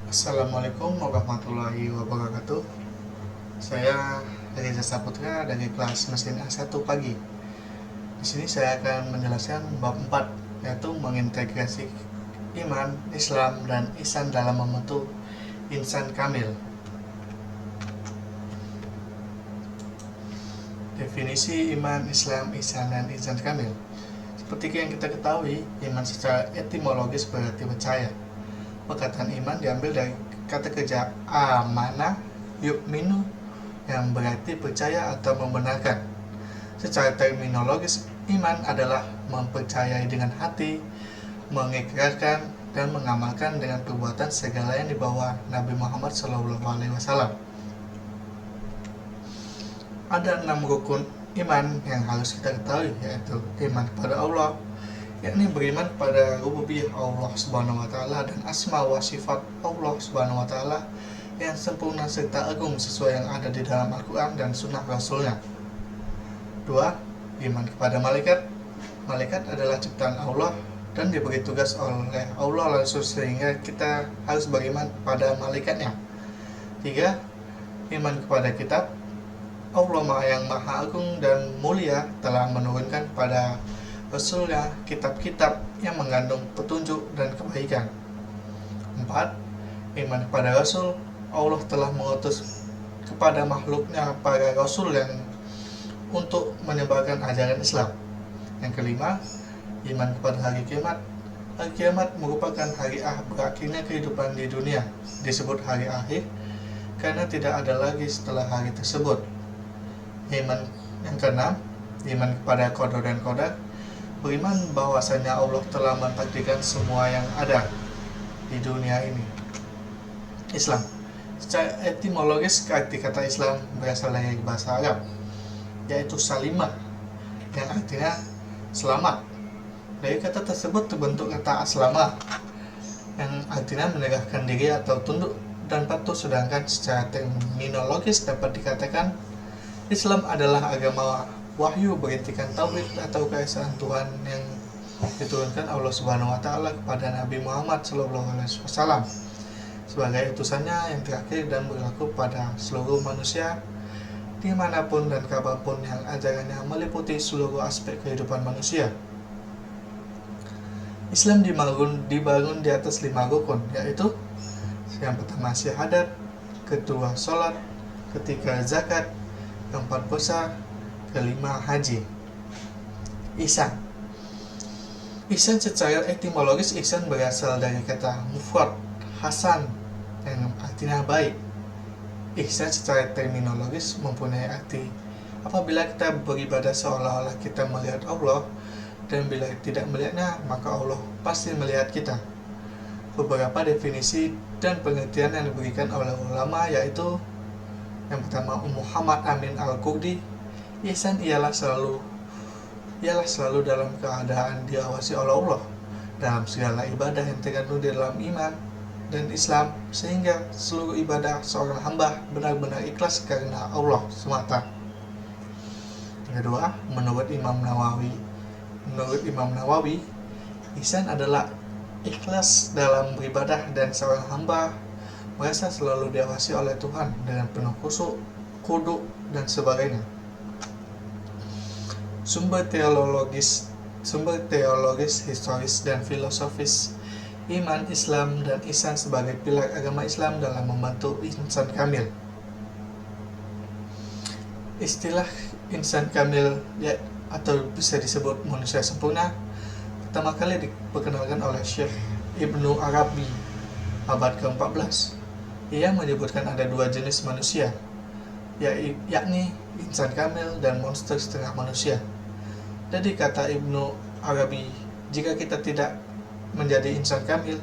Assalamualaikum warahmatullahi wabarakatuh. Saya Reza Saputra dari kelas mesin A1 pagi. Di sini saya akan menjelaskan bab 4, yaitu mengintegrasi iman, Islam, dan ihsan dalam membentuk insan kamil. Definisi iman, Islam, ihsan, dan insan kamil. Seperti yang kita ketahui, iman secara etimologis berarti percaya. Perkataan iman diambil dari kata kerja amana yu'minu yang berarti percaya atau membenarkan. Secara terminologis, iman adalah mempercayai dengan hati, mengikrarkan, dan mengamalkan dengan perbuatan segala yang dibawa Nabi Muhammad SAW. Ada 6 rukun iman yang harus kita ketahui, yaitu iman kepada Allah, yakni beriman kepada rububiyah Allah Subhanahu wa taala dan asma wa sifat Allah Subhanahu wa taala yang sempurna serta agung sesuai yang ada di dalam Al-Qur'an dan sunnah Rasulnya. 2. Iman kepada malaikat. Malaikat adalah ciptaan Allah dan diberi tugas oleh Allah langsung sehingga kita harus beriman pada malaikatnya. 3. Iman kepada kitab. Allah yang maha agung dan mulia telah menurunkan pada Rasulnya kitab-kitab yang mengandung petunjuk dan kebaikan. 4. Iman kepada Rasul. Allah telah mengutus kepada makhluknya para Rasul yang untuk menyebarkan ajaran Islam. Yang kelima, iman kepada hari kiamat. Hari kiamat merupakan hari berakhirnya kehidupan di dunia, disebut hari akhir karena tidak ada lagi setelah hari tersebut. Iman yang keenam, iman kepada qada dan qadar. Beriman bahwasanya Allah telah mentakdirkan semua yang ada di dunia ini. Islam. Secara etimologis, arti kata Islam berasal dari bahasa Arab, yaitu salimah, yang artinya selamat. Dari kata tersebut terbentuk kata aslama, yang artinya menyerahkan diri atau tunduk dan patuh, sedangkan secara terminologis dapat dikatakan Islam adalah agama wahyu berintikan tauhid atau keesaan Tuhan yang diturunkan Allah Subhanahu wa taala kepada Nabi Muhammad SAW sebagai utusannya yang terakhir dan berlaku pada seluruh manusia dimanapun dan kapanpun, yang ajarannya meliputi seluruh aspek kehidupan manusia. Islam dibangun di atas 5 rukun, yaitu yang pertama syahadat, kedua sholat, ketiga zakat, keempat puasa, kelima haji. Ihsan. Ihsan secara etimologis, ihsan berasal dari kata mufrad hasan yang artinya baik. Ihsan secara terminologis mempunyai arti apabila kita beribadah seolah-olah kita melihat Allah, dan bila tidak melihatnya maka Allah pasti melihat kita. Beberapa definisi dan pengertian yang diberikan oleh ulama yaitu yang pertama, Muhammad Amin Al-Qurdi, ihsan ialah selalu dalam keadaan diawasi oleh Allah dalam segala ibadah yang terkandung di dalam iman dan Islam, sehingga seluruh ibadah seorang hamba benar-benar ikhlas karena Allah semata. Yang kedua, menurut Imam Nawawi, ihsan adalah ikhlas dalam beribadah dan seorang hamba merasa selalu diawasi oleh Tuhan dengan penuh khusyuk, khudu, dan sebagainya. Sumber teologis, historis, dan filosofis iman, Islam, dan ihsan sebagai pilar agama Islam dalam membentuk insan kamil. Istilah insan kamil atau bisa disebut manusia sempurna pertama kali diperkenalkan oleh Syekh Ibnu Arabi abad ke-14. Ia menyebutkan ada 2 jenis manusia, yakni insan kamil dan monster setengah manusia. Jadi kata Ibnu Arabi, jika kita tidak menjadi insan kamil,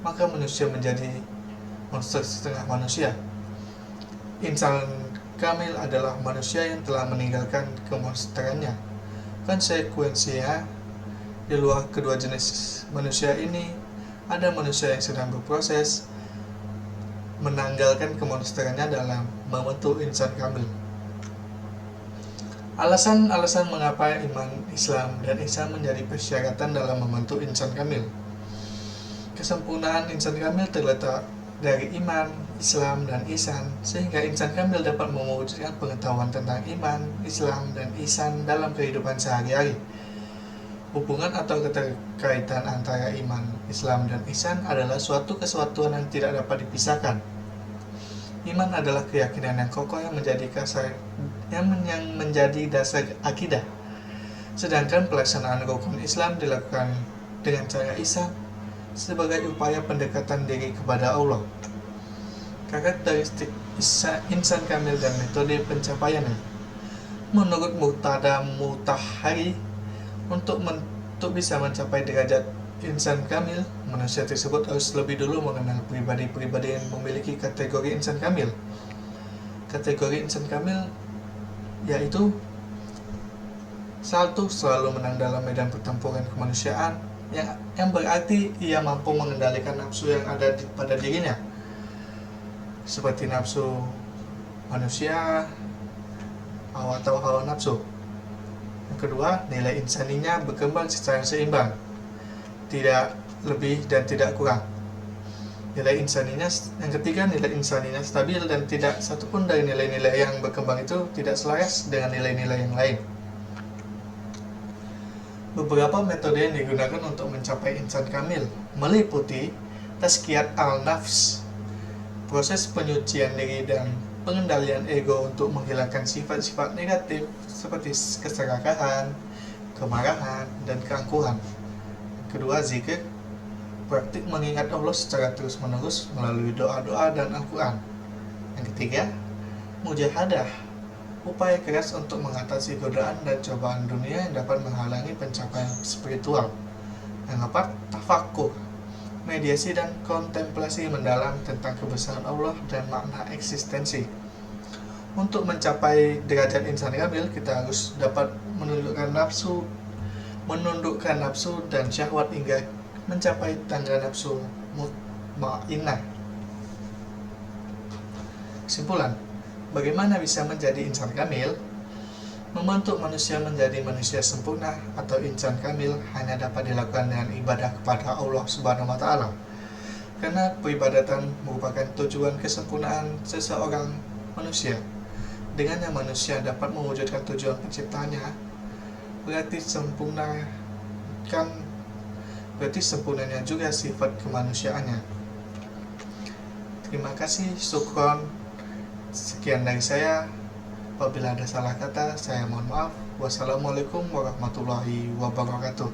maka manusia menjadi monster setengah manusia. Insan kamil adalah manusia yang telah meninggalkan kemonsterannya. Konsekuensinya, di luar kedua jenis manusia ini, ada manusia yang sedang berproses menanggalkan kemonsterannya dalam membentuk insan kamil. Alasan mengapa iman, Islam, dan ihsan menjadi persyaratan dalam membentuk insan kamil. Kesempurnaan insan kamil terletak dari iman, Islam, dan ihsan, sehingga insan kamil dapat mewujudkan pengetahuan tentang iman, Islam, dan ihsan dalam kehidupan sehari-hari. Hubungan atau keterkaitan antara iman, Islam, dan ihsan adalah suatu kesatuan yang tidak dapat dipisahkan. Iman adalah keyakinan yang kokoh yang menjadi dasar akidah. Sedangkan pelaksanaan rukun Islam dilakukan dengan cara ihsan sebagai upaya pendekatan diri kepada Allah. Karakteristik insan kamil dan metode pencapaiannya. Menurut Murtada Mutahhari, untuk bisa mencapai derajat insan kamil, manusia tersebut harus lebih dulu mengenal pribadi-pribadi yang memiliki kategori insan kamil. Kategori insan kamil yaitu: 1. Selalu menang dalam medan pertempuran kemanusiaan, yang berarti ia mampu mengendalikan nafsu yang ada pada dirinya, seperti nafsu manusia atau hawa nafsu. Yang kedua, nilai insaninya berkembang secara seimbang, tidak lebih dan tidak kurang. Yang ketiga, nilai insaninya stabil dan tidak satupun dari nilai-nilai yang berkembang itu tidak selaras dengan nilai-nilai yang lain. Beberapa metode yang digunakan untuk mencapai insan kamil meliputi tazkiyat al-nafs, proses penyucian diri dan pengendalian ego untuk menghilangkan sifat-sifat negatif seperti keserakahan, kemarahan, dan keangkuhan. Kedua, zikir, praktik mengingat Allah secara terus-menerus melalui doa-doa dan Al-Quran. Yang ketiga, mujahadah, upaya keras untuk mengatasi godaan dan cobaan dunia yang dapat menghalangi pencapaian spiritual. Yang keempat, tafakkur, mediasi dan kontemplasi mendalam tentang kebesaran Allah dan makna eksistensi. Untuk mencapai derajat insan kamil, kita harus dapat menundukkan nafsu dan syahwat hingga mencapai tangga nafsu mutmainnah. Kesimpulan, bagaimana bisa menjadi insan kamil? Membentuk manusia menjadi manusia sempurna atau insan kamil hanya dapat dilakukan dengan ibadah kepada Allah Subhanahu wa Ta'ala. Karena peribadatan merupakan tujuan kesempurnaan seseorang manusia. Dengannya manusia dapat mewujudkan tujuan penciptanya, berarti sempurnanya juga sifat kemanusiaannya. Terima kasih, syukron. Sekian dari saya. Apabila ada salah kata, saya mohon maaf. Wassalamualaikum warahmatullahi wabarakatuh.